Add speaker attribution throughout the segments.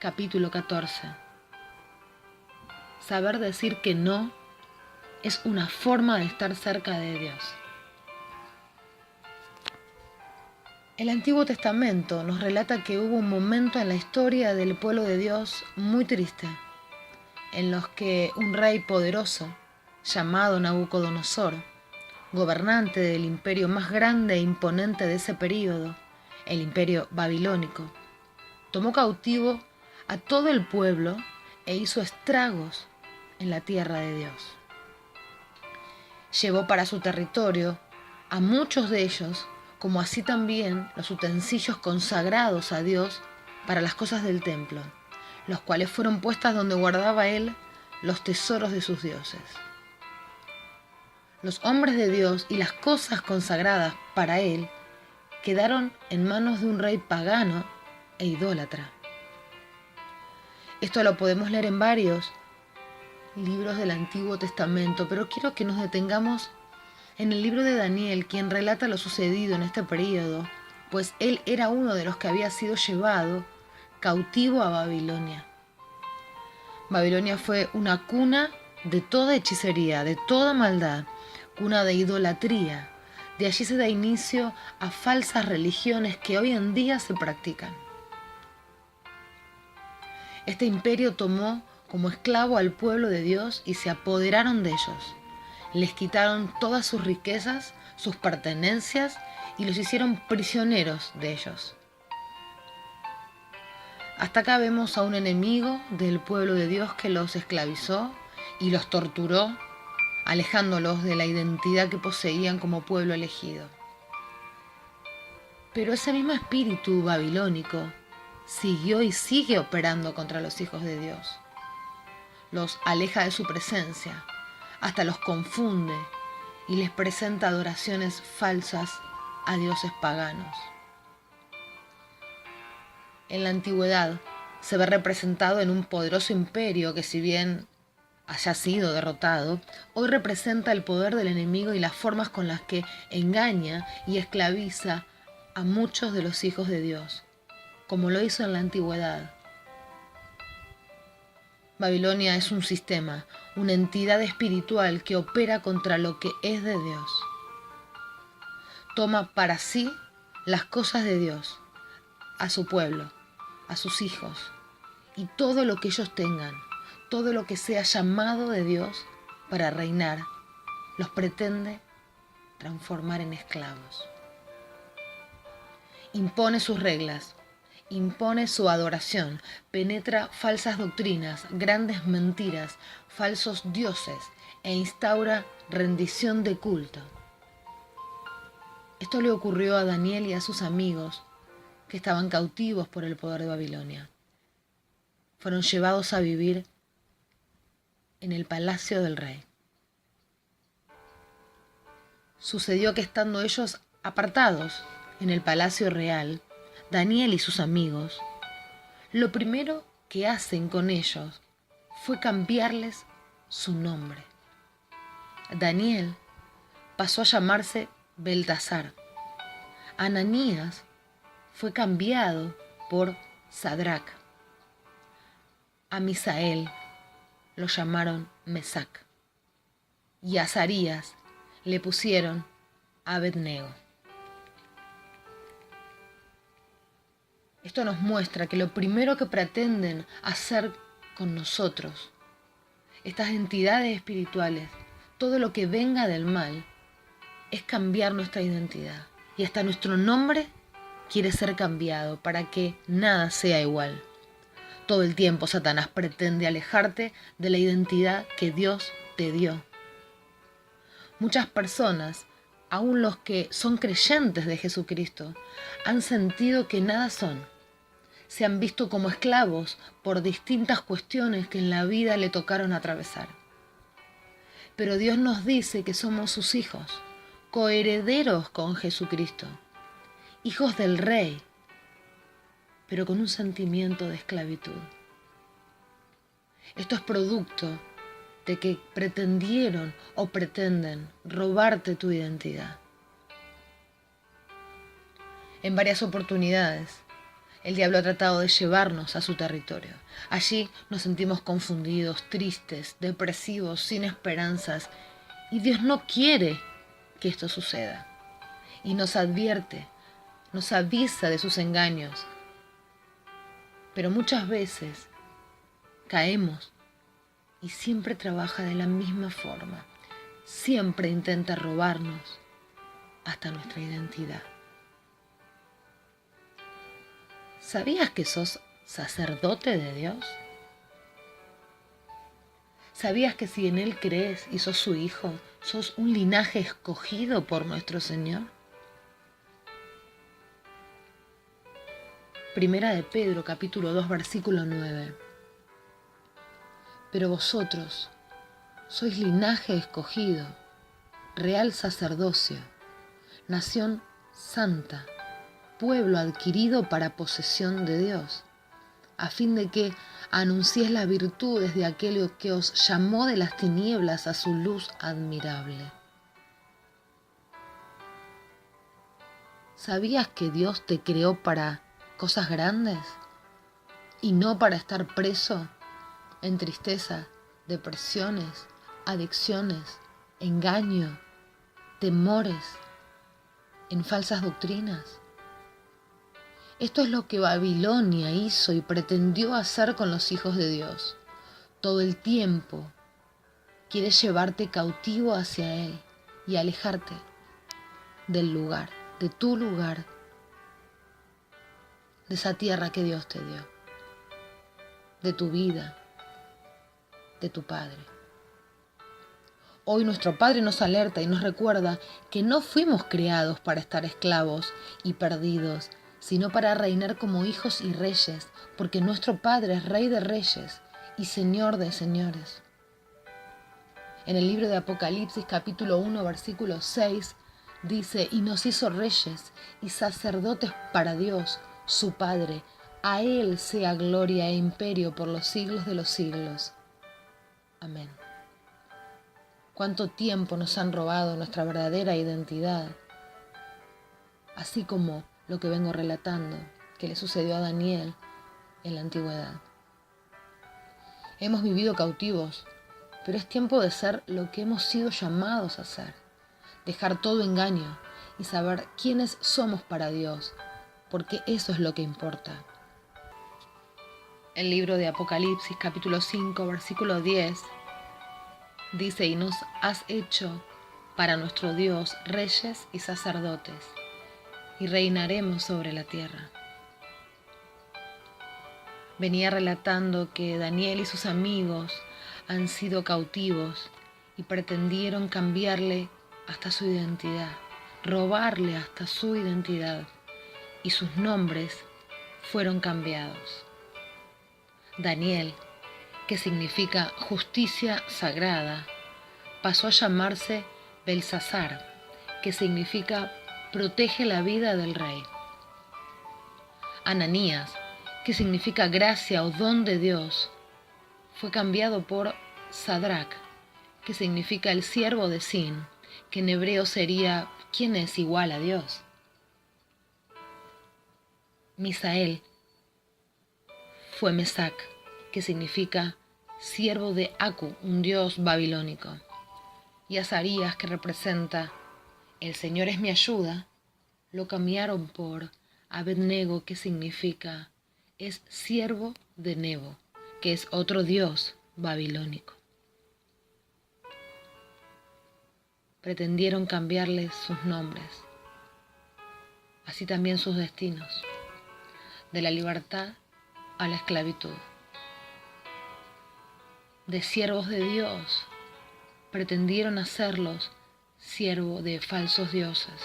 Speaker 1: Capítulo 14. Saber decir que no es una forma de estar cerca de Dios. El Antiguo Testamento nos relata que hubo un momento en la historia del pueblo de Dios muy triste, en los que un rey poderoso, llamado Nabucodonosor, gobernante del imperio más grande e imponente de ese período, el imperio babilónico, tomó cautivo a todo el pueblo e hizo estragos en la tierra de Dios. Llevó para su territorio a muchos de ellos, como así también los utensilios consagrados a Dios para las cosas del templo, los cuales fueron puestas donde guardaba él los tesoros de sus dioses. Los hombres de Dios y las cosas consagradas para él quedaron en manos de un rey pagano e idólatra. Esto lo podemos leer en varios libros del Antiguo Testamento, pero quiero que nos detengamos en el libro de Daniel, quien relata lo sucedido en este período, pues él era uno de los que había sido llevado cautivo a Babilonia. Babilonia fue una cuna de toda hechicería, de toda maldad, cuna de idolatría. De allí se da inicio a falsas religiones que hoy en día se practican. Este imperio tomó como esclavo al pueblo de Dios y se apoderaron de ellos. Les quitaron todas sus riquezas, sus pertenencias y los hicieron prisioneros de ellos. Hasta acá vemos a un enemigo del pueblo de Dios que los esclavizó y los torturó, alejándolos de la identidad que poseían como pueblo elegido. Pero ese mismo espíritu babilónico siguió y sigue operando contra los hijos de Dios. Los aleja de su presencia, hasta los confunde y les presenta adoraciones falsas a dioses paganos. En la antigüedad se ve representado en un poderoso imperio que, si bien haya sido derrotado, hoy representa el poder del enemigo y las formas con las que engaña y esclaviza a muchos de los hijos de Dios, como lo hizo en la antigüedad. Babilonia es un sistema, una entidad espiritual que opera contra lo que es de Dios. Toma para sí las cosas de Dios, a su pueblo, a sus hijos, y todo lo que ellos tengan, todo lo que sea llamado de Dios para reinar, los pretende transformar en esclavos. Impone sus reglas, impone su adoración, penetra falsas doctrinas, grandes mentiras, falsos dioses e instaura rendición de culto. Esto le ocurrió a Daniel y a sus amigos que estaban cautivos por el poder de Babilonia. Fueron llevados a vivir en el palacio del rey. Sucedió que estando ellos apartados en el palacio real, Daniel y sus amigos, lo primero que hacen con ellos fue cambiarles su nombre. Daniel pasó a llamarse Beltasar. Ananías fue cambiado por Sadrac. A Misael lo llamaron Mesac. Y a Azarías le pusieron Abednego. Esto nos muestra que lo primero que pretenden hacer con nosotros, estas entidades espirituales, todo lo que venga del mal, es cambiar nuestra identidad. Y hasta nuestro nombre quiere ser cambiado para que nada sea igual. Todo el tiempo Satanás pretende alejarte de la identidad que Dios te dio. Muchas personas, aun los que son creyentes de Jesucristo, han sentido que nada son. Se han visto como esclavos por distintas cuestiones que en la vida le tocaron atravesar. Pero Dios nos dice que somos sus hijos, coherederos con Jesucristo, hijos del Rey, pero con un sentimiento de esclavitud. Esto es producto de que pretendieron o pretenden robarte tu identidad. En varias oportunidades, El diablo ha tratado de llevarnos a su territorio. Allí nos sentimos confundidos, tristes, depresivos, sin esperanzas. Y Dios no quiere que esto suceda. Y nos advierte, nos avisa de sus engaños. Pero muchas veces caemos y siempre trabaja de la misma forma. Siempre intenta robarnos hasta nuestra identidad. ¿Sabías que sos sacerdote de Dios? ¿Sabías que si en Él crees y sos su hijo, sos un linaje escogido por nuestro Señor? Primera de Pedro, capítulo 2, versículo 9. Pero vosotros sois linaje escogido, real sacerdocio, nación santa, pueblo adquirido para posesión de Dios, a fin de que anunciéis las virtudes de aquel que os llamó de las tinieblas a su luz admirable. ¿Sabías que Dios te creó para cosas grandes y no para estar preso en tristeza, depresiones, adicciones, engaño, temores, en falsas doctrinas? Esto es lo que Babilonia hizo y pretendió hacer con los hijos de Dios. Todo el tiempo quiere llevarte cautivo hacia Él y alejarte del lugar, de tu lugar, de esa tierra que Dios te dio, de tu vida, de tu Padre. Hoy nuestro Padre nos alerta y nos recuerda que no fuimos creados para estar esclavos y perdidos, sino para reinar como hijos y reyes, porque nuestro Padre es Rey de reyes y Señor de señores. En el libro de Apocalipsis capítulo 1 versículo 6 dice: y nos hizo reyes y sacerdotes para Dios, su Padre. A Él sea gloria e imperio por los siglos de los siglos. Amén. ¿Cuánto tiempo nos han robado nuestra verdadera identidad? Así como lo que vengo relatando, que le sucedió a Daniel en la antigüedad. Hemos vivido cautivos, pero es tiempo de ser lo que hemos sido llamados a ser. Dejar todo engaño y saber quiénes somos para Dios, porque eso es lo que importa. El libro de Apocalipsis, capítulo 5, versículo 10, dice: y nos has hecho para nuestro Dios reyes y sacerdotes, y reinaremos sobre la tierra. Venía relatando que Daniel y sus amigos han sido cautivos y pretendieron cambiarle hasta su identidad, robarle hasta su identidad, y sus nombres fueron cambiados. Daniel, que significa justicia sagrada, pasó a llamarse Belsasar, que significa protege la vida del rey. Ananías, que significa gracia o don de Dios, fue cambiado por Sadrach, que significa el siervo de Sin, que en hebreo sería ¿quién es igual a Dios? Misael fue Mesac, que significa siervo de Aku, un dios babilónico. Y Azarías, que representa el Señor es mi ayuda, lo cambiaron por Abednego, que significa es siervo de Nebo, que es otro dios babilónico. Pretendieron cambiarles sus nombres, así también sus destinos, de la libertad a la esclavitud. De siervos de Dios pretendieron hacerlos siervos de falsos dioses.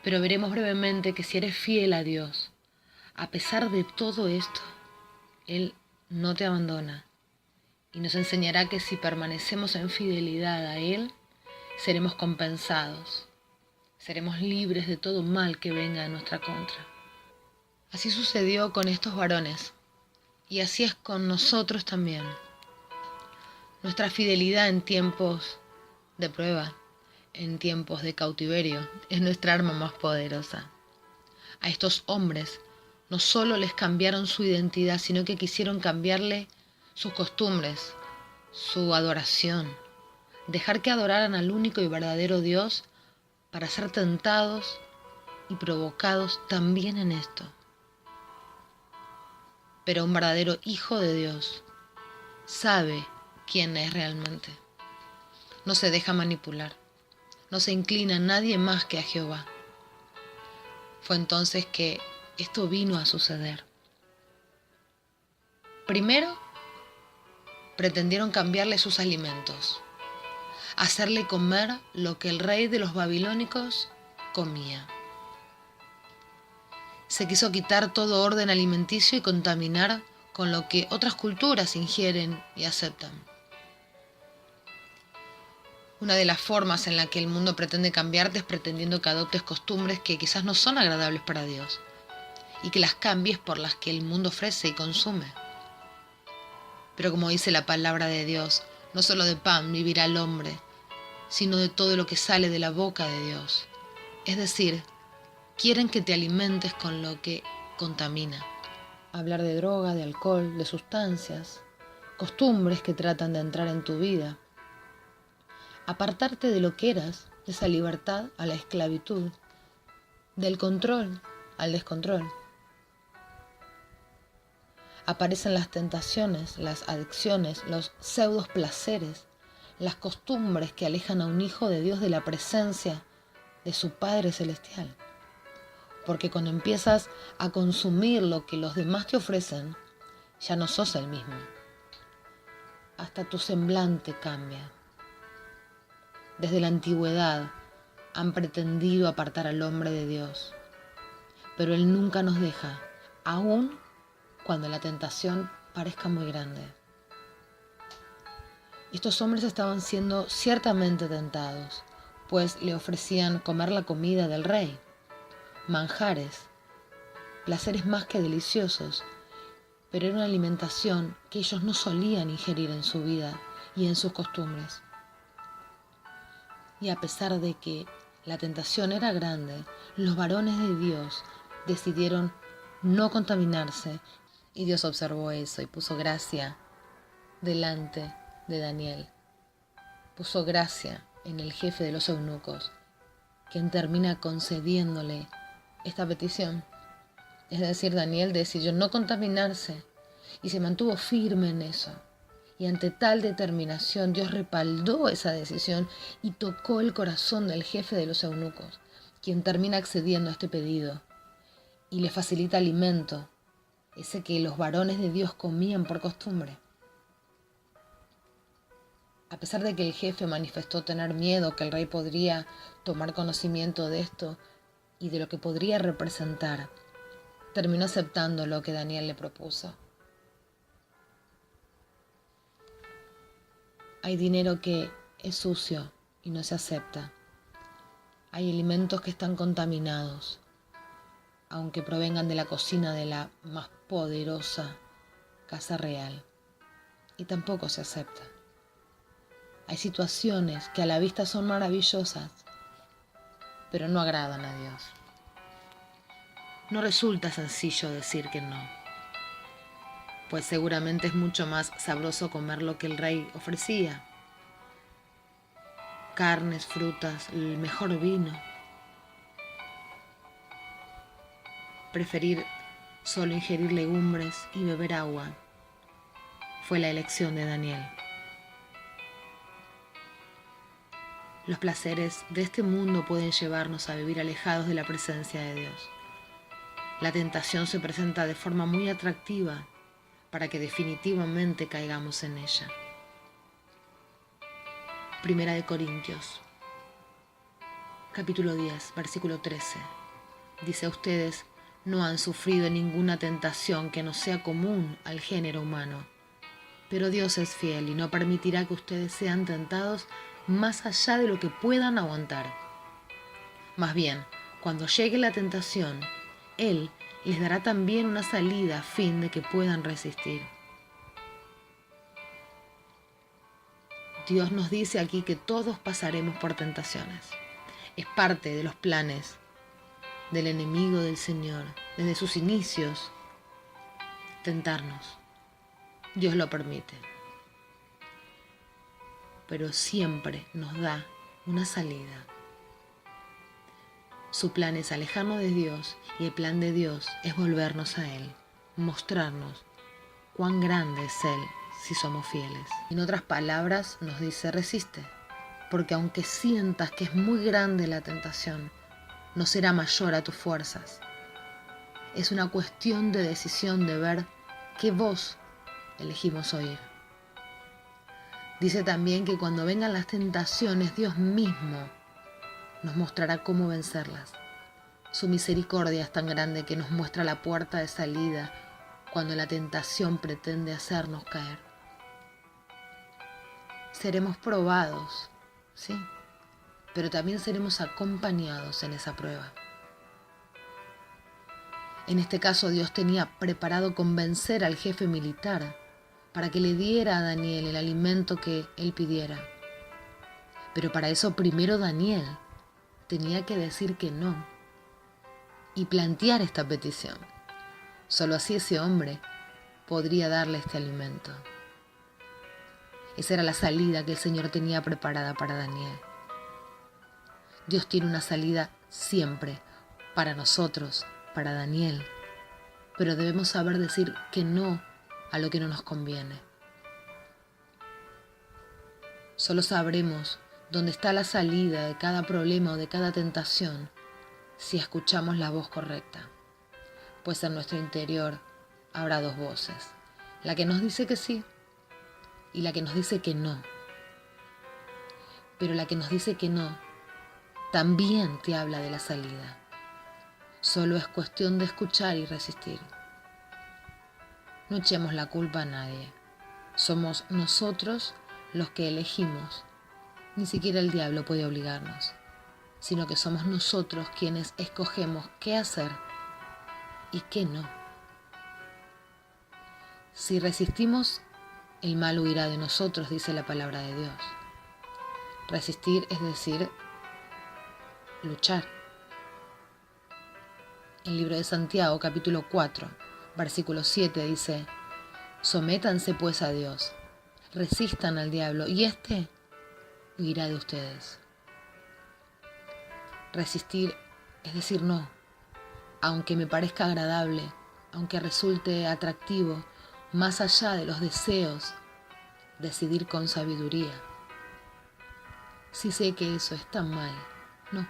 Speaker 1: Pero veremos brevemente que si eres fiel a Dios, a pesar de todo esto, Él no te abandona y nos enseñará que si permanecemos en fidelidad a Él, seremos compensados, seremos libres de todo mal que venga en nuestra contra. Así sucedió con estos varones y así es con nosotros también. Nuestra fidelidad en tiempos de prueba, en tiempos de cautiverio, es nuestra arma más poderosa. A estos hombres no solo les cambiaron su identidad, sino que quisieron cambiarle sus costumbres, su adoración, dejar que adoraran al único y verdadero Dios para ser tentados y provocados también en esto. Pero un verdadero hijo de Dios sabe quién es realmente. No se deja manipular, no se inclina a nadie más que a Jehová. Fue entonces que esto vino a suceder. Primero, pretendieron cambiarle sus alimentos, hacerle comer lo que el rey de los babilónicos comía. Se quiso quitar todo orden alimenticio y contaminar con lo que otras culturas ingieren y aceptan. Una de las formas en la que el mundo pretende cambiarte es pretendiendo que adoptes costumbres que quizás no son agradables para Dios y que las cambies por las que el mundo ofrece y consume. Pero como dice la palabra de Dios, no solo de pan vivirá el hombre, sino de todo lo que sale de la boca de Dios. Es decir, quieren que te alimentes con lo que contamina. Hablar de droga, de alcohol, de sustancias, costumbres que tratan de entrar en tu vida. Apartarte de lo que eras, de esa libertad a la esclavitud, del control al descontrol. Aparecen las tentaciones, las adicciones, los pseudos placeres, las costumbres que alejan a un hijo de Dios de la presencia de su Padre Celestial. Porque cuando empiezas a consumir lo que los demás te ofrecen, ya no sos el mismo. Hasta tu semblante cambia. Desde la antigüedad han pretendido apartar al hombre de Dios, pero Él nunca nos deja, aun cuando la tentación parezca muy grande. Estos hombres estaban siendo ciertamente tentados, pues le ofrecían comer la comida del rey, manjares, placeres más que deliciosos, pero era una alimentación que ellos no solían ingerir en su vida y en sus costumbres. Y a pesar de que la tentación era grande, los varones de Dios decidieron no contaminarse, y Dios observó eso y puso gracia delante de Daniel. Puso gracia en el jefe de los eunucos, quien termina concediéndole esta petición. Es decir, Daniel decidió no contaminarse y se mantuvo firme en eso. Y ante tal determinación, Dios respaldó esa decisión y tocó el corazón del jefe de los eunucos, quien termina accediendo a este pedido y le facilita alimento, ese que los varones de Dios comían por costumbre. A pesar de que el jefe manifestó tener miedo que el rey podría tomar conocimiento de esto y de lo que podría representar, terminó aceptando lo que Daniel le propuso. Hay dinero que es sucio y no se acepta. Hay alimentos que están contaminados, aunque provengan de la cocina de la más poderosa casa real, y tampoco se acepta. Hay situaciones que a la vista son maravillosas, pero no agradan a Dios. No resulta sencillo decir que no, pues seguramente es mucho más sabroso comer lo que el rey ofrecía. Carnes, frutas, el mejor vino. Preferir solo ingerir legumbres y beber agua fue la elección de Daniel. Los placeres de este mundo pueden llevarnos a vivir alejados de la presencia de Dios. La tentación se presenta de forma muy atractiva para que definitivamente caigamos en ella. Primera de Corintios, capítulo 10, versículo 13. Dice: ustedes no han sufrido ninguna tentación que no sea común al género humano, pero Dios es fiel y no permitirá que ustedes sean tentados más allá de lo que puedan aguantar. Más bien, cuando llegue la tentación, Él les dará también una salida a fin de que puedan resistir. Dios nos dice aquí que todos pasaremos por tentaciones. Es parte de los planes del enemigo del Señor, desde sus inicios, tentarnos. Dios lo permite. Pero siempre nos da una salida. Su plan es alejarnos de Dios y el plan de Dios es volvernos a Él, mostrarnos cuán grande es Él si somos fieles. En otras palabras nos dice resiste, porque aunque sientas que es muy grande la tentación, no será mayor a tus fuerzas. Es una cuestión de decisión de ver qué voz elegimos oír. Dice también que cuando vengan las tentaciones, Dios mismo nos mostrará cómo vencerlas. Su misericordia es tan grande que nos muestra la puerta de salida cuando la tentación pretende hacernos caer. Seremos probados, sí, pero también seremos acompañados en esa prueba. En este caso, Dios tenía preparado convencer al jefe militar para que le diera a Daniel el alimento que él pidiera. Pero para eso primero Daniel tenía que decir que no y plantear esta petición. Solo así ese hombre podría darle este alimento. Esa era la salida que el Señor tenía preparada para Daniel. Dios tiene una salida siempre para nosotros, para Daniel, pero debemos saber decir que no a lo que no nos conviene. Solo sabremos dónde está la salida de cada problema o de cada tentación si escuchamos la voz correcta, pues en nuestro interior habrá dos voces, la que nos dice que sí y la que nos dice que no. Pero la que nos dice que no también te habla de la salida. Solo es cuestión de escuchar y resistir. No echemos la culpa a nadie. Somos nosotros los que elegimos. Ni siquiera el diablo puede obligarnos, sino que somos nosotros quienes escogemos qué hacer y qué no. Si resistimos, el mal huirá de nosotros, dice la palabra de Dios. Resistir es decir, luchar. El libro de Santiago, capítulo 4, versículo 7 dice: sométanse pues a Dios, resistan al diablo y éste huirá de ustedes. Resistir es decir no, aunque me parezca agradable, aunque resulte atractivo, más allá de los deseos, decidir con sabiduría. Si sé que eso está mal, no.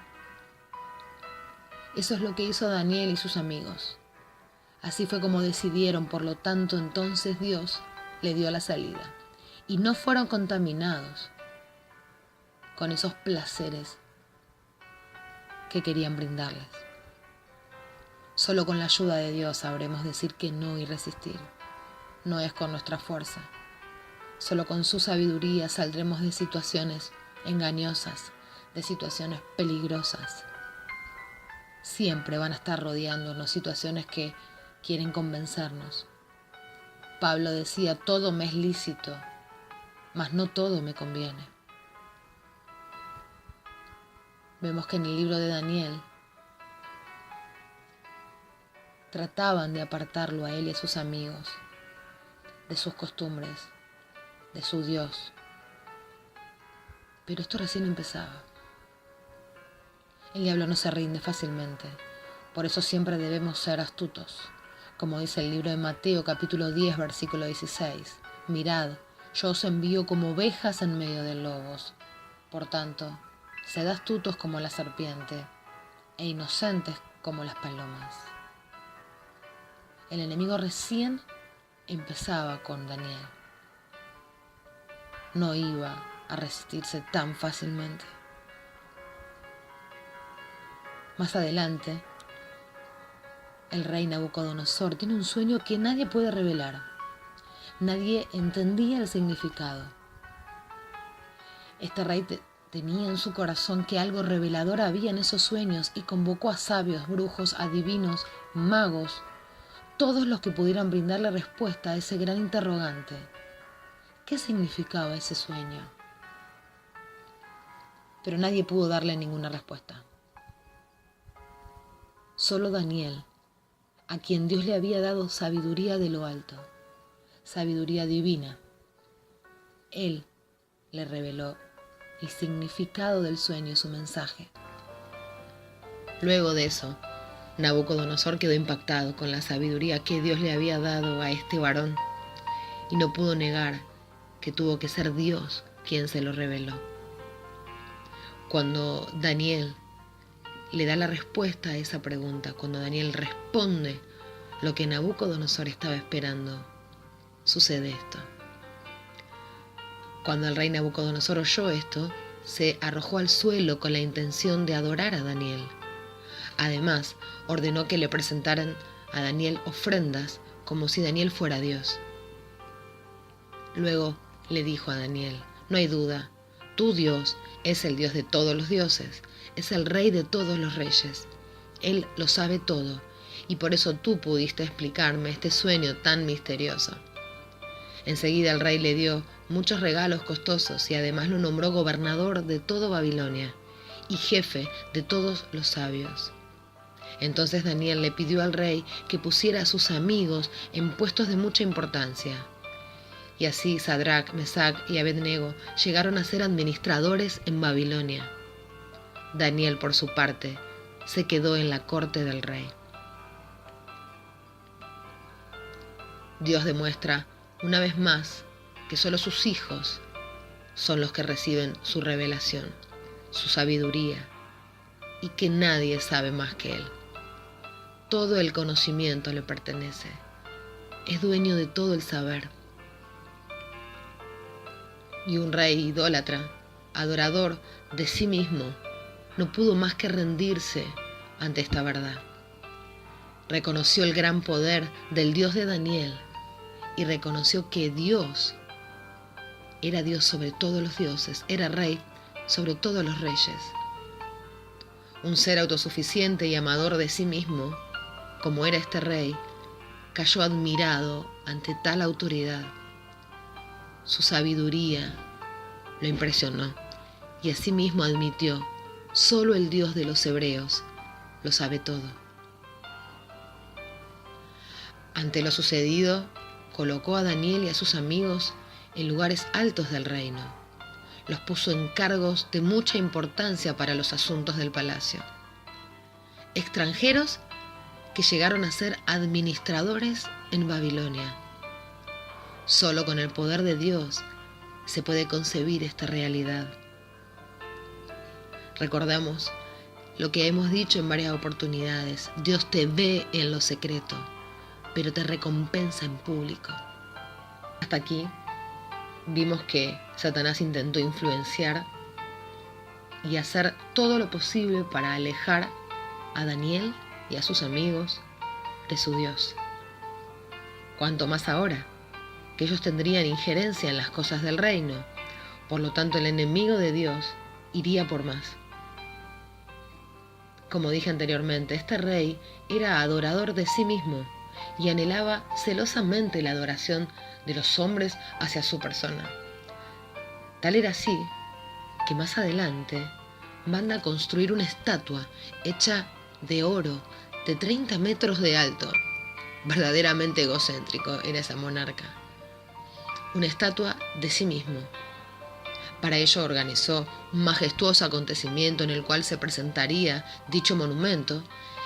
Speaker 1: Eso es lo que hizo Daniel y sus amigos. Así fue como decidieron, por lo tanto, entonces Dios le dio la salida. Y no fueron contaminados con esos placeres que querían brindarles. Solo con la ayuda de Dios sabremos decir que no y resistir. No es con nuestra fuerza. Solo con su sabiduría saldremos de situaciones engañosas, de situaciones peligrosas. Siempre van a estar rodeándonos situaciones que quieren convencernos. Pablo decía: todo me es lícito, mas no todo me conviene. Vemos que en el libro de Daniel trataban de apartarlo a él y a sus amigos de sus costumbres, de su Dios. Pero esto recién empezaba. El diablo no se rinde fácilmente, por eso siempre debemos ser astutos. Como dice el libro de Mateo capítulo 10 versículo 16: mirad, yo os envío como ovejas en medio de lobos. Por tanto, sed astutos como la serpiente e inocentes como las palomas. El enemigo recién empezaba con Daniel. No iba a resistirse tan fácilmente. Más adelante, el rey Nabucodonosor tiene un sueño que nadie puede revelar. Nadie entendía el significado. Este rey tenía en su corazón que algo revelador había en esos sueños y convocó a sabios, brujos, adivinos, magos, todos los que pudieran brindarle respuesta a ese gran interrogante. ¿Qué significaba ese sueño? Pero nadie pudo darle ninguna respuesta. Solo Daniel, a quien Dios le había dado sabiduría de lo alto, sabiduría divina, él le reveló el significado del sueño y su mensaje. Luego de eso, Nabucodonosor quedó impactado con la sabiduría que Dios le había dado a este varón y no pudo negar que tuvo que ser Dios quien se lo reveló. Cuando Daniel le da la respuesta a esa pregunta, cuando Daniel responde lo que Nabucodonosor estaba esperando, sucede esto. Cuando el rey Nabucodonosor oyó esto, se arrojó al suelo con la intención de adorar a Daniel. Además, ordenó que le presentaran a Daniel ofrendas como si Daniel fuera Dios. Luego le dijo a Daniel: no hay duda, tu Dios es el Dios de todos los dioses, es el Rey de todos los reyes. Él lo sabe todo, y por eso tú pudiste explicarme este sueño tan misterioso. Enseguida el rey le dio muchos regalos costosos y además lo nombró gobernador de toda Babilonia y jefe de todos los sabios. Entonces Daniel le pidió al rey que pusiera a sus amigos en puestos de mucha importancia. Y así Sadrac, Mesac y Abednego llegaron a ser administradores en Babilonia. Daniel, por su parte, se quedó en la corte del rey. Dios demuestra una vez más que solo sus hijos son los que reciben su revelación, su sabiduría, y que nadie sabe más que Él. Todo el conocimiento le pertenece. Es dueño de todo el saber. Y un rey idólatra, adorador de sí mismo, no pudo más que rendirse ante esta verdad. Reconoció el gran poder del Dios de Daniel y reconoció que Dios era Dios sobre todos los dioses, era rey sobre todos los reyes. Un ser autosuficiente y amador de sí mismo, como era este rey, cayó admirado ante tal autoridad. Su sabiduría lo impresionó y asimismo admitió: solo el Dios de los hebreos lo sabe todo. Ante lo sucedido, colocó a Daniel y a sus amigos en lugares altos del reino. Los puso en cargos de mucha importancia para los asuntos del palacio. Extranjeros que llegaron a ser administradores en Babilonia. Solo con el poder de Dios se puede concebir esta realidad. Recordamos lo que hemos dicho en varias oportunidades: Dios te ve en lo secreto, pero te recompensa en público. Hasta aquí vimos que Satanás intentó influenciar y hacer todo lo posible para alejar a Daniel y a sus amigos de su Dios. Cuanto más ahora, que ellos tendrían injerencia en las cosas del reino. Por lo tanto, el enemigo de Dios iría por más. Como dije anteriormente, este rey era adorador de sí mismo y anhelaba celosamente la adoración de los hombres hacia su persona. Tal era así que más adelante manda a construir una estatua hecha de oro de 30 metros de alto. Verdaderamente egocéntrico era ese monarca. Una estatua de sí mismo. Para ello organizó un majestuoso acontecimiento en el cual se presentaría dicho monumento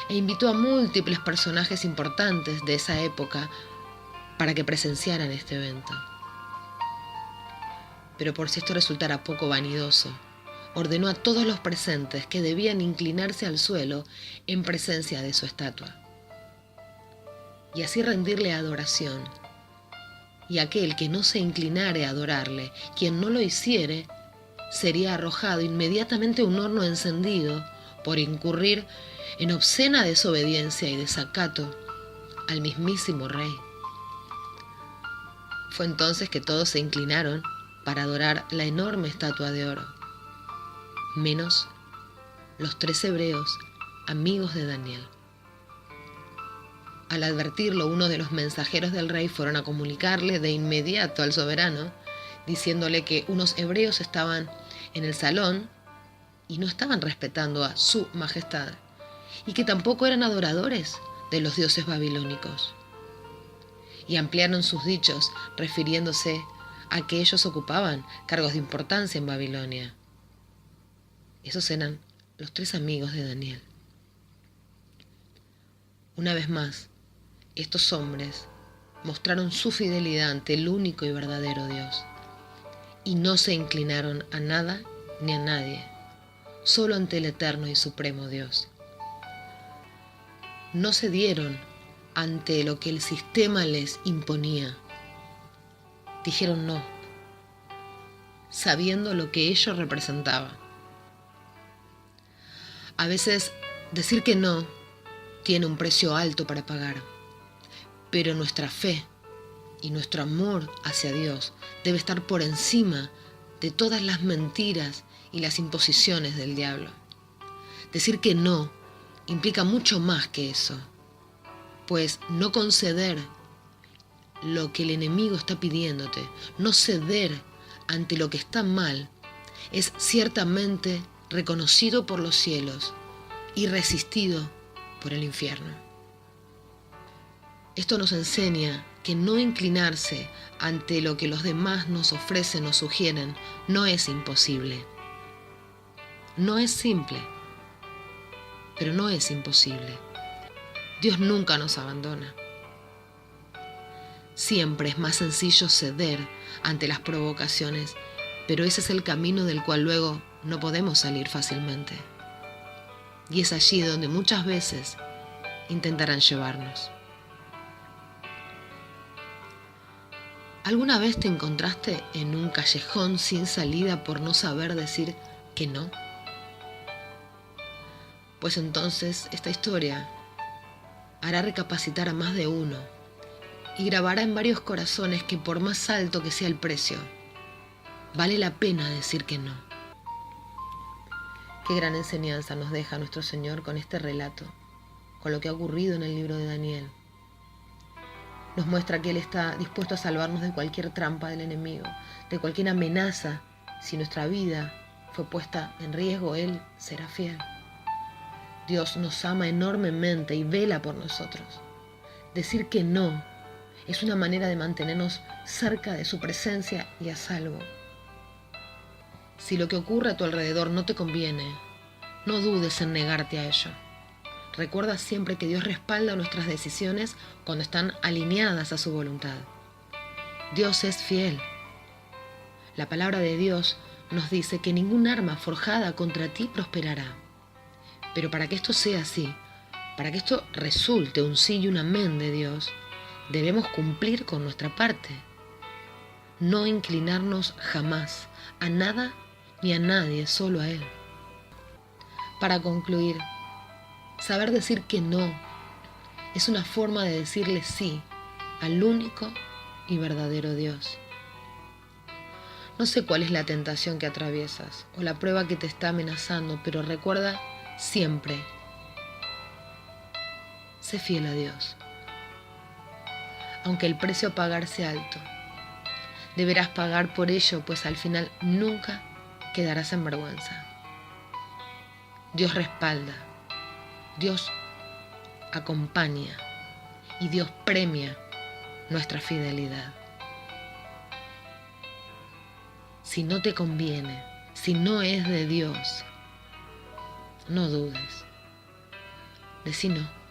Speaker 1: e invitó a múltiples personajes importantes de esa época para que presenciaran este evento. Pero por si esto resultara poco vanidoso, ordenó a todos los presentes que debían inclinarse al suelo en presencia de su estatua y así rendirle adoración. Y aquel que no se inclinare a adorarle, quien no lo hiciere, sería arrojado inmediatamente a un horno encendido por incurrir en obscena desobediencia y desacato al mismísimo rey. Fue entonces que todos se inclinaron para adorar la enorme estatua de oro, menos los 3 hebreos amigos de Daniel. Al advertirlo, uno de los mensajeros del rey fueron a comunicarle de inmediato al soberano, diciéndole que unos hebreos estaban en el salón y no estaban respetando a su majestad, y que tampoco eran adoradores de los dioses babilónicos. Y ampliaron sus dichos refiriéndose a que ellos ocupaban cargos de importancia en Babilonia. Esos eran los 3 amigos de Daniel. Una vez más, estos hombres mostraron su fidelidad ante el único y verdadero Dios y no se inclinaron a nada ni a nadie, solo ante el eterno y supremo Dios. No cedieron ante lo que el sistema les imponía. Dijeron no, sabiendo lo que ello representaba. A veces decir que no tiene un precio alto para pagar, pero nuestra fe y nuestro amor hacia Dios debe estar por encima de todas las mentiras y las imposiciones del diablo. Decir que no implica mucho más que eso, pues no conceder lo que el enemigo está pidiéndote, no ceder ante lo que está mal, es ciertamente reconocido por los cielos y resistido por el infierno. Esto nos enseña que no inclinarse ante lo que los demás nos ofrecen o sugieren no es imposible. No es simple, pero no es imposible. Dios nunca nos abandona. Siempre es más sencillo ceder ante las provocaciones, pero ese es el camino del cual luego no podemos salir fácilmente. Y es allí donde muchas veces intentarán llevarnos. ¿Alguna vez te encontraste en un callejón sin salida por no saber decir que no? Pues entonces esta historia hará recapacitar a más de uno y grabará en varios corazones que por más alto que sea el precio, vale la pena decir que no. Qué gran enseñanza nos deja nuestro Señor con este relato, con lo que ha ocurrido en el libro de Daniel. Nos muestra que Él está dispuesto a salvarnos de cualquier trampa del enemigo, de cualquier amenaza. Si nuestra vida fue puesta en riesgo, Él será fiel. Dios nos ama enormemente y vela por nosotros. Decir que no es una manera de mantenernos cerca de su presencia y a salvo. Si lo que ocurre a tu alrededor no te conviene, no dudes en negarte a ello. Recuerda siempre que Dios respalda nuestras decisiones cuando están alineadas a su voluntad. Dios es fiel. La palabra de Dios nos dice que ningún arma forjada contra ti prosperará. Pero para que esto sea así, para que esto resulte un sí y un amén de Dios, debemos cumplir con nuestra parte. No inclinarnos jamás a nada ni a nadie, solo a Él. Para concluir, saber decir que no es una forma de decirle sí al único y verdadero Dios. No sé cuál es la tentación que atraviesas o la prueba que te está amenazando, pero recuerda siempre, sé fiel a Dios. Aunque el precio a pagar sea alto, deberás pagar por ello, pues al final nunca quedarás en vergüenza. Dios respalda, Dios acompaña y Dios premia nuestra fidelidad. Si no te conviene, si no es de Dios, no dudes. Decí no.